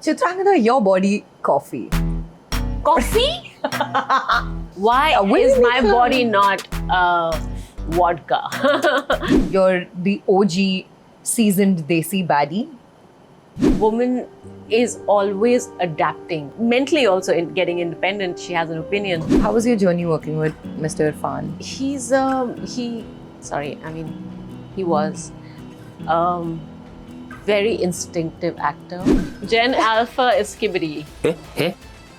Chitrangada, your body coffee. Coffee? Why what do is you my mean? body not vodka? You're the OG seasoned desi baddie. Woman is always adapting. Mentally also in getting independent, she has an opinion. How was your journey working with Mr. Irfan? He was very instinctive actor. Gen Alpha is skibbity.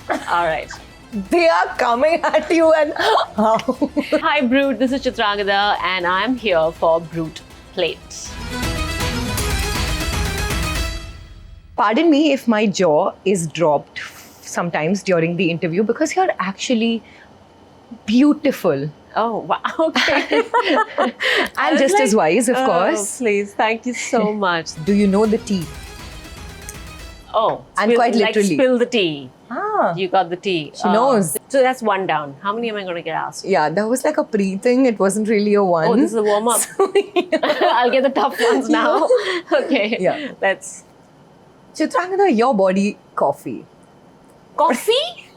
All right. They are coming at you and how? Hi Brute, this is Chitrangada and I'm here for Brute Plate. Pardon me if my jaw is dropped sometimes during the interview because you're actually beautiful. Oh, wow. Okay. And just as wise, of course. Please, thank you so much. Do you know the tea? Oh, And quite like literally. spill the tea. Ah. You got the tea. She knows. So that's one down. How many am I going to get asked? Yeah, that was like a pre-thing. It wasn't really a one. Oh, this is a warm-up. I'll get the tough ones now. Okay. Yeah. Let's... Chitrangada, your body coffee. Coffee?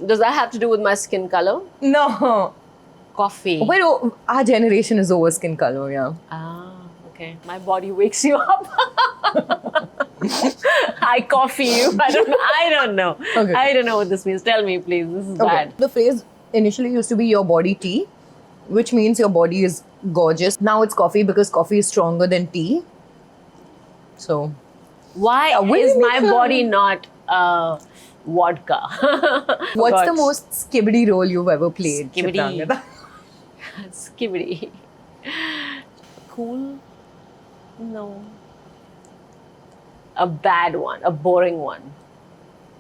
Does that have to do with my skin color? No. Coffee. But oh, our generation is over skin color, yeah. Ah, okay. My body wakes you up. I coffee you. I don't know. Okay. I don't know what this means. Tell me, please. This is bad. The phrase initially used to be your body tea, which means your body is gorgeous. Now it's coffee because coffee is stronger than tea. So, Why what do is you my mean? body not vodka? what's the God. most skibbity role you've ever played? Skibbity. Chitrangada? Skibbity. Cool? No. A bad one. A boring one.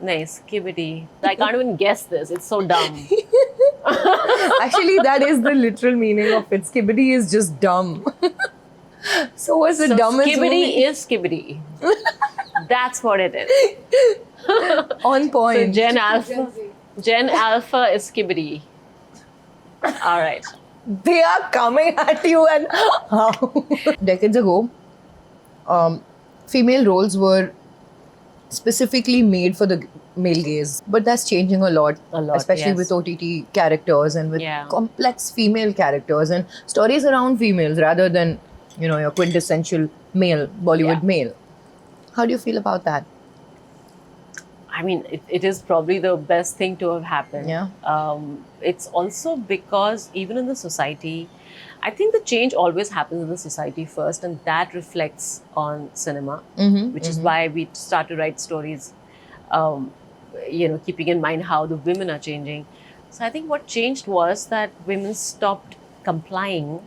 Nice. Skibbity. I can't even guess this. It's so dumb. Actually, that is the literal meaning of it. Skibbity is just dumb. So what's the So dumbest skibbity movie? is skibbity. That's what it is. On So point. Gen Alpha is skibbity. All right. They are coming at you and how? Decades ago, female roles were specifically made for the male gaze, but that's changing a lot, especially yes. with OTT characters and with Yeah. complex female characters and stories around females rather than, you know, your quintessential male, Bollywood Yeah. male. How do you feel about that? I mean, it is probably the best thing to have happened. Yeah. It's also because even in the society, I think the change always happens in the society first, and that reflects on cinema, which is why we start to write stories, keeping in mind how the women are changing. So I think what changed was that women stopped complying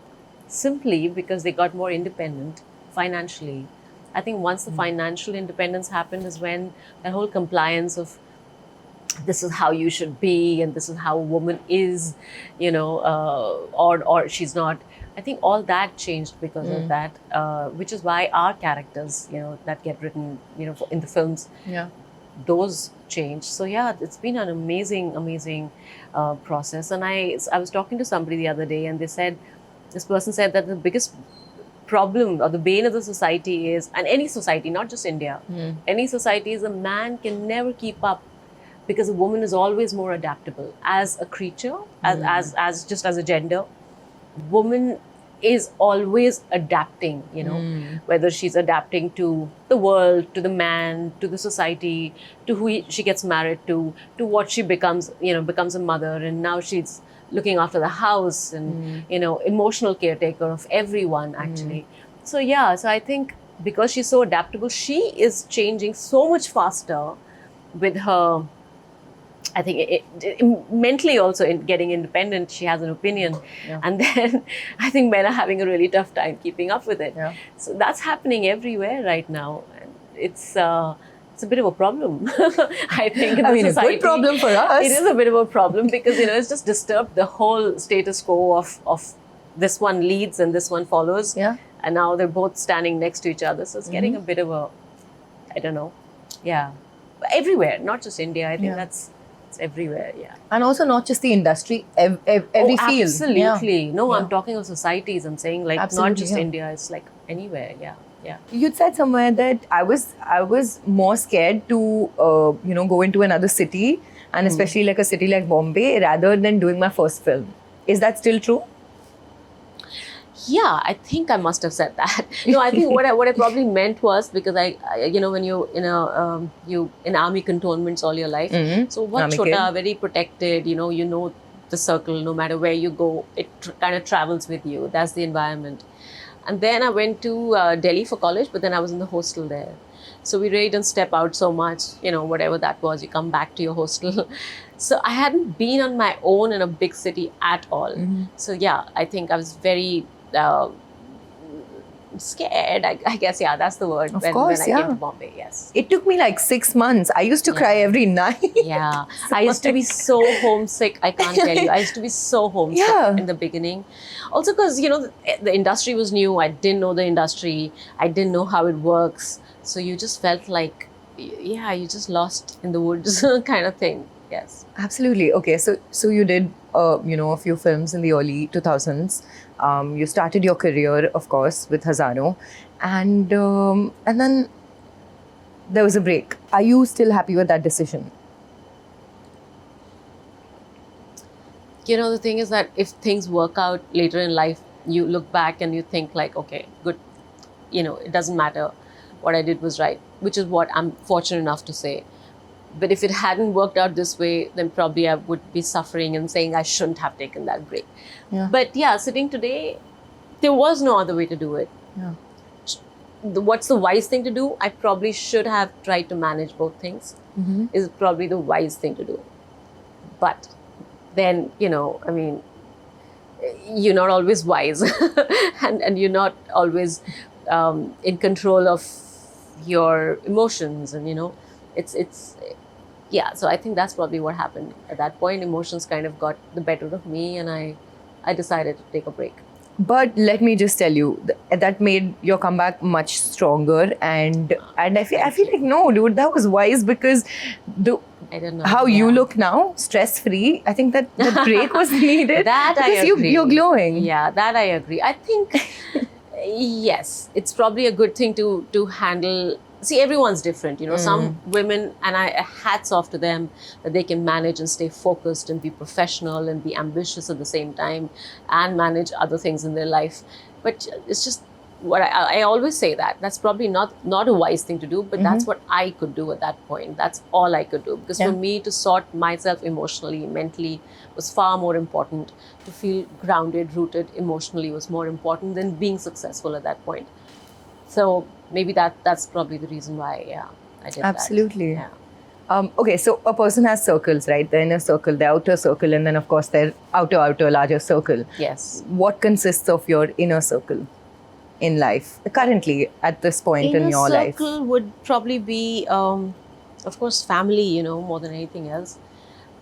simply because they got more independent financially. I think once the financial independence happened is when that whole compliance of this is how you should be and this is how a woman is, or she's not. I think all that changed because of that, which is why our characters, that get written, in the films, Yeah. those change. So yeah, it's been an amazing process. And I was talking to somebody the other day, and this person said that the biggest problem or the bane of the society is, and any society, not just India, any society, is a man can never keep up because a woman is always more adaptable as a creature, as just as a gender. Woman is always adapting, whether she's adapting to the world, to the man, to the society, to who she gets married to what she becomes, becomes a mother, and now she's looking after the house and, emotional caretaker of everyone actually. So yeah, so I think because she's so adaptable, she is changing so much faster with her. I think mentally also in getting independent, she has an opinion. Yeah. And then I think men are having a really tough time keeping up with it. Yeah. So that's happening everywhere right now. And it's a bit of a problem, I think, in the I mean, society. a good problem for us. It is a bit of a problem because, it's just disturbed the whole status quo of this one leads and this one follows. Yeah. And now they're both standing next to each other. So it's getting a bit of a, I don't know. Yeah. But everywhere, not just India. I think it's everywhere, yeah. And also not just the industry, every field. Absolutely. Yeah. No, Yeah. I'm talking of societies. I'm saying not Absolutely, just yeah. India. It's like anywhere, yeah. Yeah. You'd said somewhere that I was more scared to go into another city, and especially like a city like Bombay, rather than doing my first film. Is that still true? Yeah, I think I must have said that. No, I think what I probably meant was because when you in a you in army cantonments all your life, so what Army Chota kid. very protected. You know the circle. No matter where you go, it kind of travels with you. That's the environment. And then I went to Delhi for college, but then I was in the hostel there. So we really didn't step out so much, whatever that was, you come back to your hostel. So I hadn't been on my own in a big city at all. So yeah, I think I was very scared, I guess, yeah, that's the word, Of when course, I yeah. came to Bombay, yes. It took me like 6 months. I used to cry every night. Yeah, I used to be so homesick. I can't tell you. I used to be so homesick Yeah. in the beginning. Also, because the industry was new. I didn't know the industry. I didn't know how it works. So you just felt like, yeah, you just lost in the woods, kind of thing. Yes. Absolutely. Okay, so you did a few films in the early 2000s. You started your career, of course, with Hazano, and then there was a break. Are you still happy with that decision? The thing is that if things work out later in life, you look back and you think like, okay, good. It doesn't matter. What I did was right, which is what I'm fortunate enough to say. But if it hadn't worked out this way, then probably I would be suffering and saying I shouldn't have taken that break. Yeah. But yeah, sitting today, there was no other way to do it. Yeah. What's the wise thing to do? I probably should have tried to manage both things. Is probably the wise thing to do. But then, I mean, you're not always wise and you're not always in control of your emotions, and it's yeah, so I think that's probably what happened at that point. Emotions kind of got the better of me, and I decided to take a break. But let me just tell you, that made your comeback much stronger, and I feel like, no, dude, that was wise, because the I don't know how you look now, stress free. I think that the break was needed. That I because agree. you're glowing. Yeah, that I agree. I think yes, it's probably a good thing to handle. See, everyone's different, Some women, and hats off to them, that they can manage and stay focused and be professional and be ambitious at the same time and manage other things in their life. But it's just what I always say, that's probably not a wise thing to do, but that's what I could do at that point. That's all I could do, because for me to sort myself emotionally, mentally, was far more important. To feel grounded, rooted emotionally was more important than being successful at that point. So maybe that's probably the reason why, yeah, I did Absolutely. that. Yeah. Okay, so a person has circles, right? The inner circle, the outer circle, and then of course their outer larger circle. Yes. What consists of your inner circle in life currently at this point in your life? Inner circle would probably be, of course, family, more than anything else.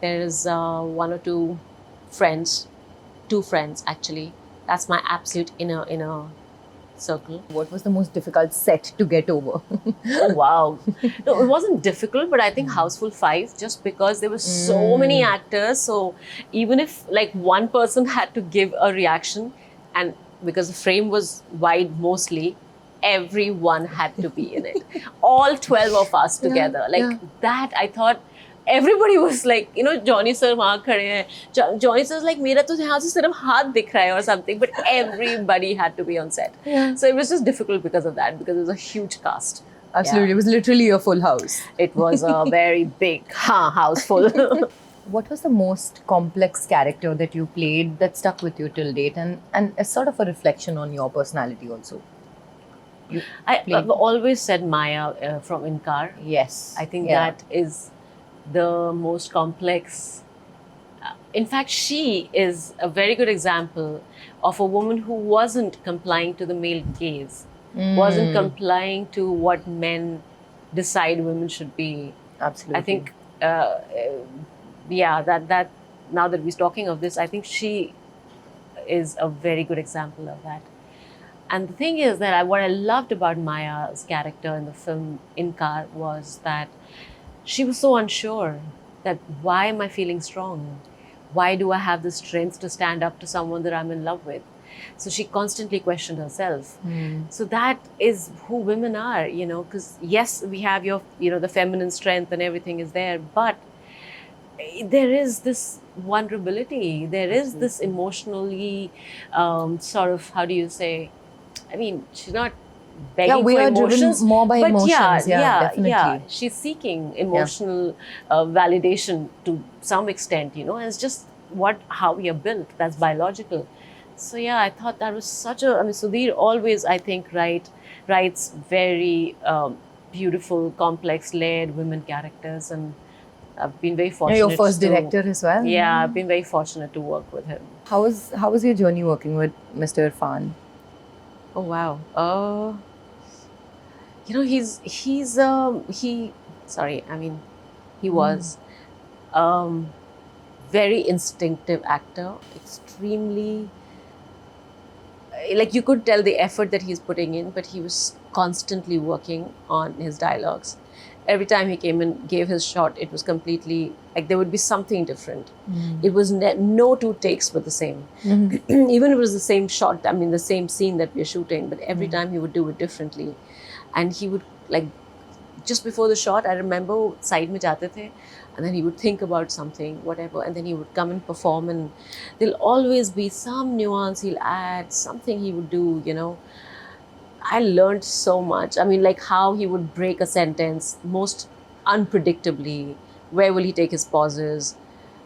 There is one or two friends, actually. That's my absolute inner circle. What was the most difficult set to get over? Oh, wow. No, it wasn't difficult, but I think Houseful 5, just because there were so many actors. So even if like one person had to give a reaction, and because the frame was wide mostly, everyone had to be in it. All 12 of us together. That, I thought, everybody was like, Johnny sir वहाँ खड़े हैं. Johnny sir's like, मेरा तो यहाँ से सिर्फ हाथ दिख रहा है or something. But everybody had to be on set. Yeah. So it was just difficult because of that, because it was a huge cast. Absolutely, Yeah. it was literally a full house. It was a very big house full. What was the most complex character that you played that stuck with you till date, and a sort of a reflection on your personality also? I've always said Maya from Inkar. Yes. I think Yeah. that is the most complex. In fact, she is a very good example of a woman who wasn't complying to the male gaze, wasn't complying to what men decide women should be. Absolutely. I think, that now that we're talking of this, I think she is a very good example of that. And the thing is that what I loved about Maya's character in the film Inkar was that she was so unsure that, why am I feeling strong? Why do I have the strength to stand up to someone that I'm in love with? So she constantly questioned herself. So that is who women are, because yes, we have the feminine strength and everything is there, but there is this vulnerability, there is this emotionally sort of, how do you say, I mean, she's not begging we for are emotions, driven more by but emotions. Definitely. she's seeking emotional validation to some extent, and it's just how we are built. That's biological. So yeah, I thought that was such a. I mean, Sudhir always, I think, writes very beautiful, complex, layered women characters, and I've been very fortunate. Your first director as well. Yeah, I've been very fortunate to work with him. How was your journey working with Mr. Irfan? Oh wow. He was very instinctive actor, extremely, like you could tell the effort that he's putting in, but he was constantly working on his dialogues. Every time he came and gave his shot, it was completely like there would be something different. It was no two takes were the same. Even if it was the same shot, I mean the same scene that we're shooting, but every time he would do it differently. And he would, like, just before the shot, I remember side mein jaate the, and then he would think about something, whatever, and then he would come and perform, and there'll always be some nuance he'll add, something he would do. I learned so much. I mean, like how he would break a sentence most unpredictably. Where will he take his pauses?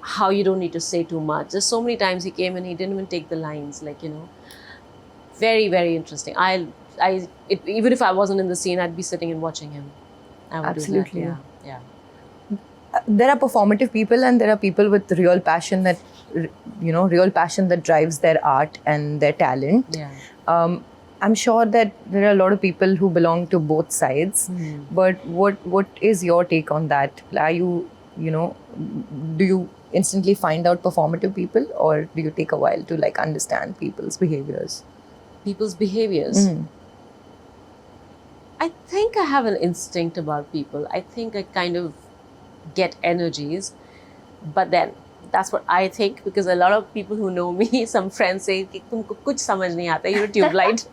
How you don't need to say too much. There's so many times he came and he didn't even take the lines. Very, very interesting. Even if I wasn't in the scene, I'd be sitting and watching him. I would Absolutely. do that. Yeah. There are performative people and there are people with real passion that drives their art and their talent. Yeah. I'm sure that there are a lot of people who belong to both sides. But what is your take on that? Are you, do you instantly find out performative people, or do you take a while to understand people's behaviors? People's behaviors. I think I have an instinct about people. I think I kind of get energies, but then that's what I think, because a lot of people who know me, some friends say, "Tumko kuch samajh nahi aata, you're a tube light."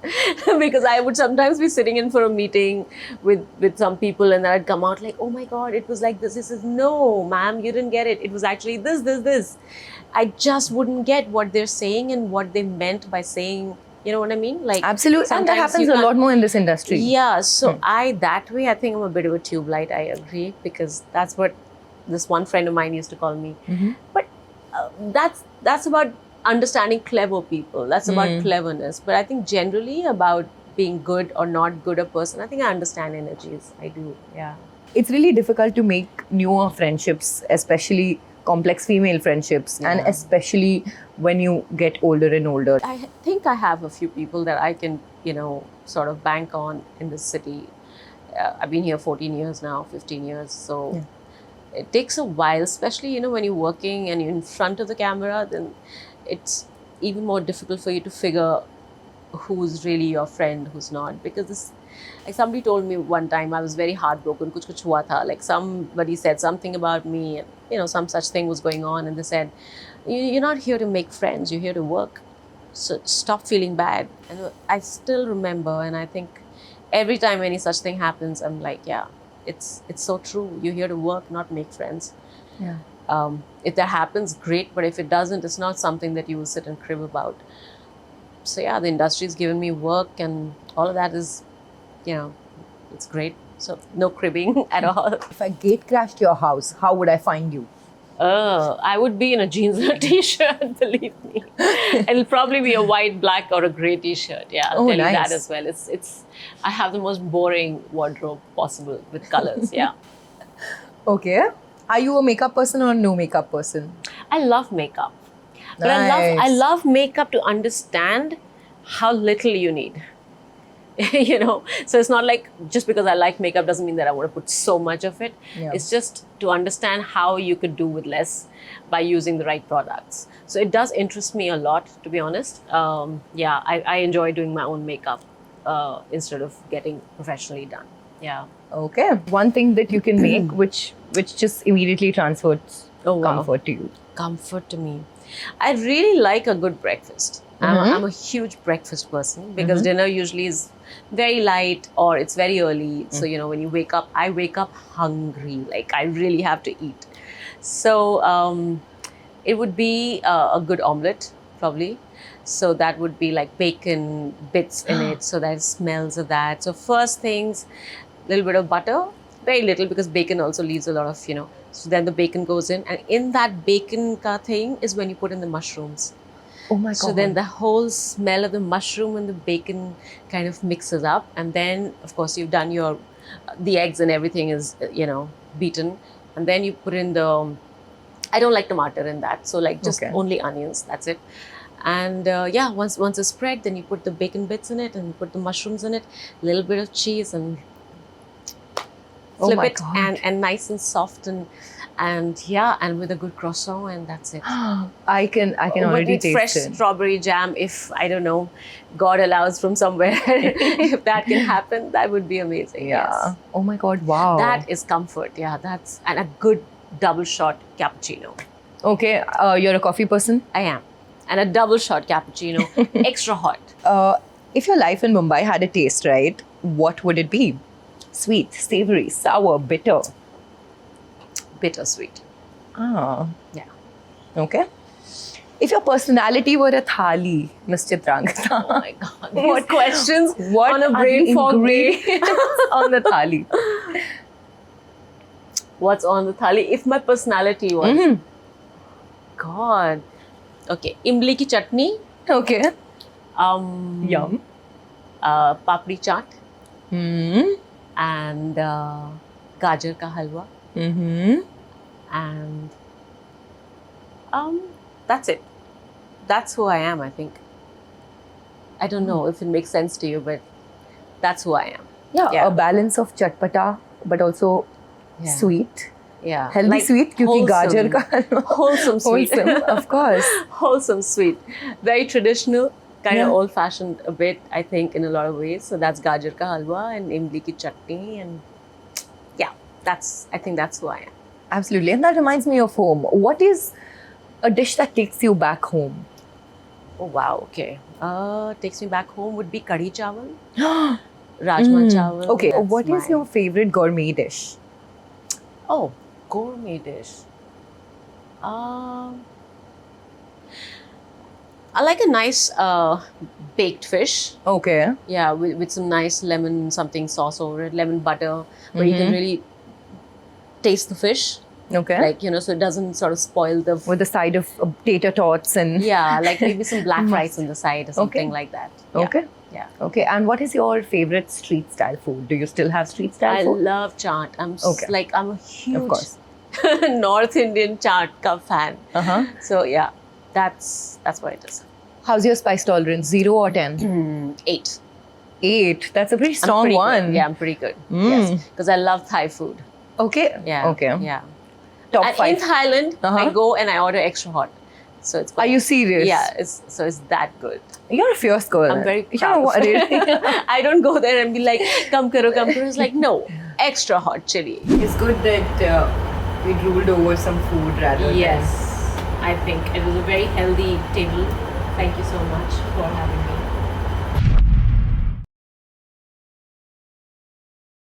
Because I would sometimes be sitting in for a meeting with some people, and then I'd come out like, "Oh my God, it was like this." This is, "No, ma'am, you didn't get it. It was actually this." I just wouldn't get what they're saying and what they meant by saying. You know what I mean? Like, absolutely, and that happens a lot more in this industry. Yeah, so that way, I think I'm a bit of a tube light. I agree, because that's what this one friend of mine used to call me. But that's about understanding clever people. That's about cleverness. But I think generally about being good or not good a person, I think I understand energies. I do, yeah. It's really difficult to make newer friendships, especially complex female friendships, and especially when you get older and older. I think I have a few people that I can, sort of bank on in this city. I've been here 14 years now, 15 years. So it takes a while, especially, when you're working and you're in front of the camera, then it's even more difficult for you to figure who's really your friend, who's not. Because like somebody told me one time, I was very heartbroken, kuch hua tha. Like somebody said something about me, and some such thing was going on, and they said, "You're not here to make friends, you're here to work. So stop feeling bad." And I still remember, and I think every time any such thing happens, I'm like, yeah, it's so true. You're here to work, not make friends. Yeah. If that happens, great. But if it doesn't, it's not something that you will sit and crib about. So yeah, the industry's given me work, and all of that is, it's great. So no cribbing at all. If I gate crashed your house, how would I find you? I would be in a jeans and a t-shirt, believe me. It'll probably be a white, black, or a grey t-shirt. Yeah, I'll tell you that as well. It's. I have the most boring wardrobe possible with colors. Yeah. Okay. Are you a makeup person or no makeup person? I love makeup, but I love makeup to understand how little you need. So it's not like just because I like makeup doesn't mean that I want to put so much of it. It's just to understand how you could do with less by using the right products. So it does interest me a lot, to be honest. I enjoy doing my own makeup instead of getting professionally done. Yeah. Okay. One thing that you can make which just immediately transfers comfort to you. Comfort to me. I really like a good breakfast. I'm a huge breakfast person because dinner usually is very light or it's very early. So, you know, when you wake up, I wake up hungry. Like, I really have to eat. So, it would be a good omelette, probably. So, that would be like bacon bits in it. So, that smells of that. So, first things, a little bit of butter, very little because bacon also leaves a lot of, you know. So, then the bacon goes in. And in that bacon ka thing is when you put in the mushrooms. Oh my God. So then the whole smell of the mushroom and the bacon kind of mixes up. And then, of course, you've done the eggs and everything is, you know, beaten. And then you put in I don't like tomato in that. So like just only onions, that's it. And yeah, once it's spread, then you put the bacon bits in it and you put the mushrooms in it, a little bit of cheese and flip it and nice and soft and yeah, and with a good croissant, and that's it. I can already taste fresh it. Strawberry jam, if I don't know, God allows from somewhere, if that can happen, that would be amazing. Yeah. Yes. Oh my God. Wow. That is comfort. Yeah, and a good double shot cappuccino. Okay. You're a coffee person? I am. And a double shot cappuccino, extra hot. If your life in Mumbai had a taste, right, what would it be? Sweet, savory, sour, bitter. Bittersweet. Ah. Yeah. Okay. If your personality were a thali, Miss Chitrangada, Oh my God. What questions what on a are brain the fog day? ingredients on the thali? What's on the thali? If my personality was, God. Okay, imli ki chutney. Okay. Yum. Papdi chaat Hmm. and gajar ka halwa. Mm-hmm. And that's it. That's who I am, I think. I don't know if it makes sense to you, but that's who I am. Yeah, a balance of chatpata, but also sweet. Yeah. Healthy Like sweet, क्योंकि गाजर का हलवा. wholesome sweet. Wholesome, of course. Wholesome sweet. Very traditional, kind of Yeah. old-fashioned a bit, I think, in a lot of ways. So that's gajar ka halwa and imli ki chutney, and yeah, I think that's who I am. Absolutely. And that reminds me of home. What is a dish that takes you back home? Oh wow, okay. Takes me back home would be kadhi chawal, rajma chawal. Okay, That's what is your favorite gourmet dish? Oh, gourmet dish. I like a nice baked fish. Okay. Yeah, with some nice lemon something sauce over it, lemon butter, where you can really taste the fish. Okay. Like, you know, so it doesn't sort of spoil the... With the side of tater tots and... Yeah, like maybe some black rice on the side or something like that. Yeah. Okay. Yeah. Okay. And what is your favorite street style food? Do you still have street style I food? love chaat. I'm a huge Of course. North Indian chaat ka fan. Uh-huh. So yeah, that's what it is. How's your spice tolerance? 0 or 10? 8. 8. That's a pretty I'm strong pretty one. Good. Yeah, I'm pretty good. Yes, because I love Thai food. Okay. Yeah. Okay. Yeah. Top And 5. in Thailand, I go and I order extra hot. So it's. Are you serious? Yeah. It's that good. You're a fierce girl. I'm very You're proud. worried. I don't go there and be like, come karo, come karo. It's like, no, extra hot chili. It's good that we ruled over some food rather Yes, I think it was a very healthy table. Thank you so much for having me.